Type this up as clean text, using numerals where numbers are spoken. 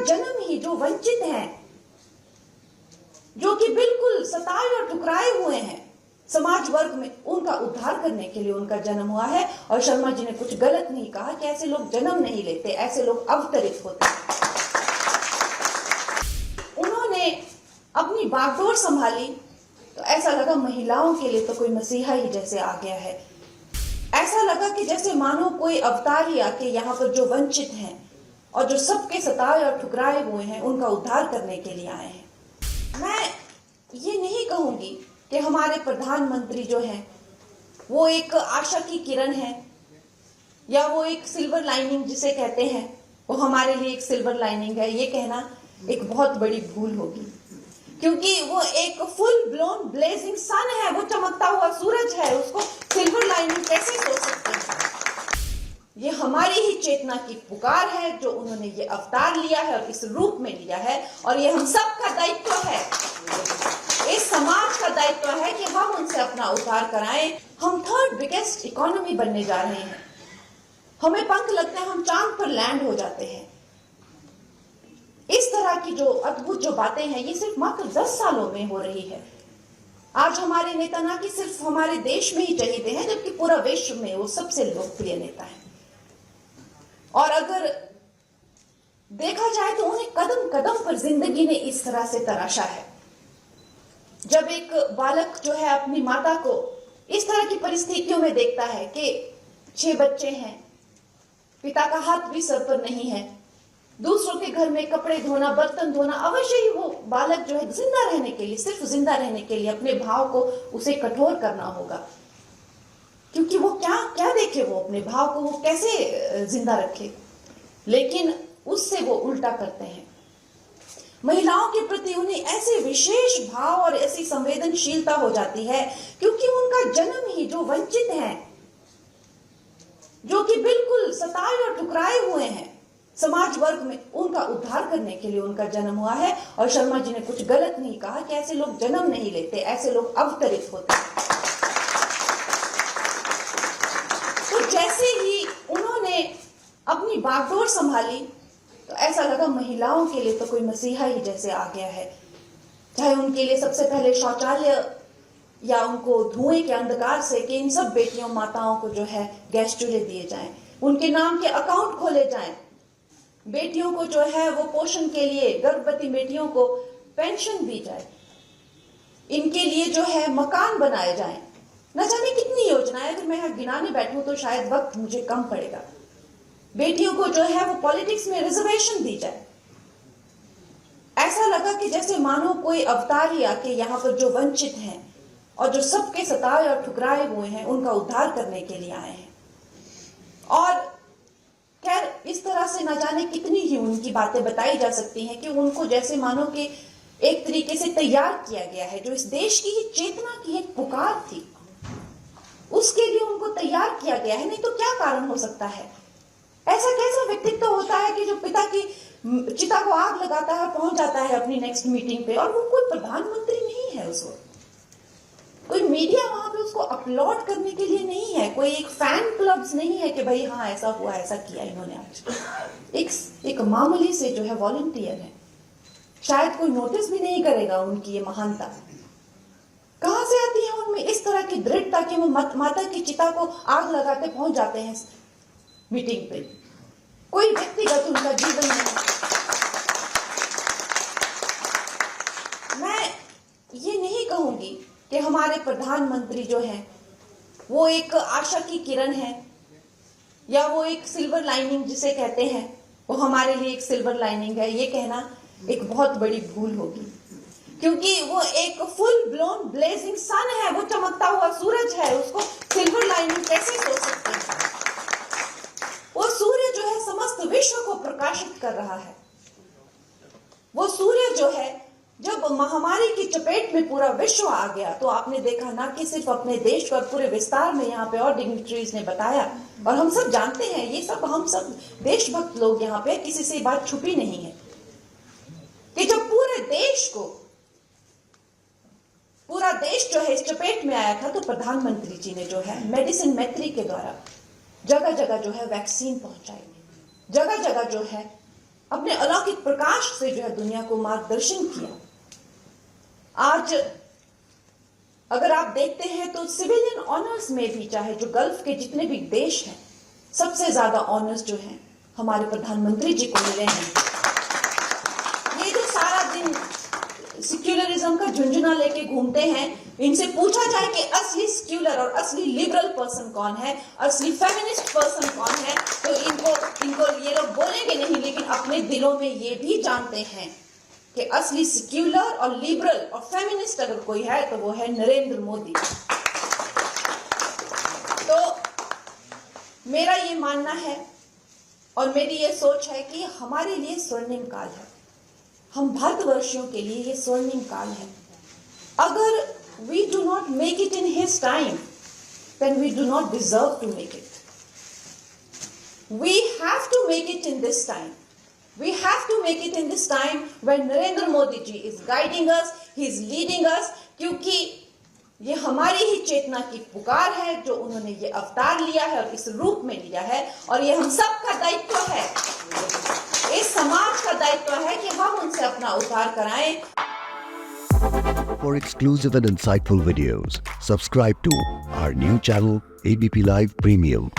जन्म ही जो वंचित हैं, जो कि बिल्कुल सताए और ठुकराए हुए हैं समाज वर्ग में, उनका उद्धार करने के लिए उनका जन्म हुआ है। और शर्मा जी ने कुछ गलत नहीं कहा कि ऐसे लोग जन्म नहीं लेते, ऐसे लोग अवतरित होते हैं। उन्होंने अपनी बागडोर संभाली तो ऐसा लगा महिलाओं के लिए तो कोई मसीहा ही जैसे आ गया है। ऐसा लगा कि जैसे मानो कोई अवतार ही आके यहाँ पर जो वंचित हैं और जो सबके सताए और ठुकराए हुए हैं, उनका उद्धार करने के लिए आए हैं। मैं ये नहीं कहूंगी कि हमारे प्रधानमंत्री जो हैं वो एक आशा की किरण है या वो एक सिल्वर लाइनिंग जिसे कहते हैं, वो हमारे लिए एक सिल्वर लाइनिंग है। ये कहना एक बहुत बड़ी भूल होगी, क्योंकि वो एक फुल ब्लोन ब्लेजिंग सन है, वो चमकता हुआ सूरज है, उसको सिल्वर लाइनिंग कैसे सोच सकते हैं? ये हमारी ही चेतना की पुकार है जो उन्होंने ये अवतार लिया है और इस रूप में लिया है। और ये हम सब का दायित्व है, इस समाज का दायित्व है कि हम उनसे अपना उद्धार कराएं। हम थर्ड बिगेस्ट इकोनॉमी बनने जा रहे हैं, हमें पंख लगते हैं, हम चांद पर लैंड हो जाते हैं। इस तरह की जो अद्भुत जो बातें हैं, ये सिर्फ मात्र 10 सालों में हो रही है। आज हमारे नेता ना कि सिर्फ हमारे देश में ही चहेते हैं, जबकि पूरा विश्व में वो सबसे लोकप्रिय नेता है। और अगर देखा जाए तो उन्हें कदम कदम पर जिंदगी ने इस तरह से तराशा है। जब एक बालक जो है अपनी माता को इस तरह की परिस्थितियों में देखता है कि 6 बच्चे हैं, पिता का हाथ भी सर पर नहीं है, दूसरों के घर में कपड़े धोना, बर्तन धोना, अवश्य ही वो बालक जो है जिंदा रहने के लिए, सिर्फ जिंदा रहने के लिए अपने भाव को उसे कठोर करना होगा। क्योंकि वो क्या देखे, वो अपने भाव को वो कैसे जिंदा रखे। लेकिन उससे वो उल्टा करते हैं। महिलाओं के प्रति उन्हें ऐसे विशेष भाव और ऐसी संवेदनशीलता हो जाती है, क्योंकि उनका जन्म ही जो वंचित हैं, जो कि बिल्कुल सताए और ठुकराए हुए हैं समाज वर्ग में, उनका उद्धार करने के लिए उनका जन्म हुआ है। और शर्मा जी ने कुछ गलत नहीं कहा कि ऐसे लोग जन्म नहीं लेते, ऐसे लोग अवतरित होते हैं। तो जैसे ही उन्होंने अपनी बागडोर संभाली तो ऐसा लगा महिलाओं के लिए तो कोई मसीहा ही जैसे आ गया है। चाहे उनके लिए सबसे पहले शौचालय या उनको धुएं के अंधकार से कि इन सब बेटियों माताओं को जो है गैस चूल्हे दिए जाएं, उनके नाम के अकाउंट खोले जाएं, बेटियों को जो है वो पोषण के लिए, गर्भवती बेटियों को पेंशन दी जाए, इनके लिए जो है मकान बनाए जाएं, न जाने कितनी योजनाएं। अगर मैं यहाँ गिनाने बैठूं तो शायद वक्त मुझे कम पड़ेगा। बेटियों को जो है वो पॉलिटिक्स में रिजर्वेशन दी जाए। ऐसा लगा कि जैसे मानो कोई अवतार ही आके यहाँ पर जो वंचित हैं और जो सबके सताए और ठुकराए हुए हैं, उनका उद्धार करने के लिए आए हैं। और खैर इस तरह से न जाने कितनी ही उनकी बातें बताई जा सकती हैं कि उनको जैसे मानो कि एक तरीके से तैयार किया गया है। जो इस देश की ही चेतना की एक पुकार थी, उसके लिए उनको तैयार किया गया है। नहीं तो क्या कारण हो सकता है? ऐसा कैसा व्यक्तित्व होता है कि जो पिता की चिता को आग लगाता है, पहुंच जाता है अपनी नेक्स्ट मीटिंग पे, और वो कोई प्रधानमंत्री नहीं है उस वक्त, कोई मीडिया वहां पे उसको अपलोड करने के लिए नहीं है, कोई एक फैन क्लब्स नहीं है कि भाई हाँ ऐसा हुआ, ऐसा किया इन्होंने आज। एक मामूली से जो है वॉलंटियर है, शायद कोई नोटिस भी नहीं करेगा उनकी ये महानता। कहां से आती है उनमें इस तरह की दृढ़ता कि वो माता की चिता को आग लगाते पहुंच जाते हैं मीटिंग पे। कोई व्यक्तिगत उनका जीवन नहीं। मैं ये नहीं कहूंगी कि हमारे प्रधानमंत्री जो हैं वो एक आशा की किरण है या वो एक सिल्वर लाइनिंग जिसे कहते हैं, वो हमारे लिए एक सिल्वर लाइनिंग है। ये कहना एक बहुत बड़ी भूल होगी, क्योंकि वो एक फुल ब्लोन ब्लेजिंग सन है, वो चमकता हुआ सूरज है, उसको सिल्वर लाइनिंग कैसे सोच सकते हैं? वो सूर्य जो है समस्त विश्व को प्रकाशित कर रहा है। वो सूर्य जो है जब महामारी की चपेट में पूरा विश्व आ गया तो आपने देखा ना कि सिर्फ अपने देश पर, पूरे विस्तार में यहाँ पे और डिग्निटरीज ने बताया, और हम सब जानते हैं, ये सब हम सब देशभक्त लोग यहाँ पे, किसी से बात छुपी नहीं है कि जब पूरे देश जो है इस चपेट में आया था तो प्रधानमंत्री जी ने जो है मेडिसिन मैत्री के द्वारा जगह जगह जो है वैक्सीन पहुंचाई, जगह जगह जो है अपने अलौकिक प्रकाश से जो है दुनिया को मार्गदर्शन किया। आज अगर आप देखते हैं तो सिविलियन ऑनर्स में भी, चाहे जो गल्फ के जितने भी देश हैं, सबसे ज्यादा ऑनर्स जो हैं हमारे प्रधानमंत्री जी को मिले हैं। ये जो सारा दिन सेक्युलरिज्म का झुंझुना लेके घूमते हैं, इनसे पूछा जाए कि असली सेक्युलर और असली लिबरल पर्सन कौन है, असली फेमिनिस्ट पर्सन कौन है, तो इनको ये लोग बोलेंगे नहीं, लेकिन अपने दिलों में ये भी जानते हैं कि असली सेक्युलर और लिबरल और फेमिनिस्ट अगर कोई है तो वो है नरेंद्र मोदी। तो मेरा ये मानना है और मेरी ये सोच है कि हमारे लिए स्वर्णिम काल है, हम भारतवर्षियों के लिए ये स्वर्णिम काल है। अगर we do not make it in his time, then we do not deserve to make it. We have to make it in this time. We have to make it in this time when Narendra Modi ji is guiding us, he is leading us, क्योंकि ये हमारी ही चेतना की पुकार है जो उन्होंने ये अवतार लिया है और इस रूप में लिया है, और ये हम सब का दायित्व है, इस समाज का दायित्व है कि हम उनसे अपना उद्धार कराएं। For exclusive and insightful videos, subscribe to our new channel ABP Live Premium.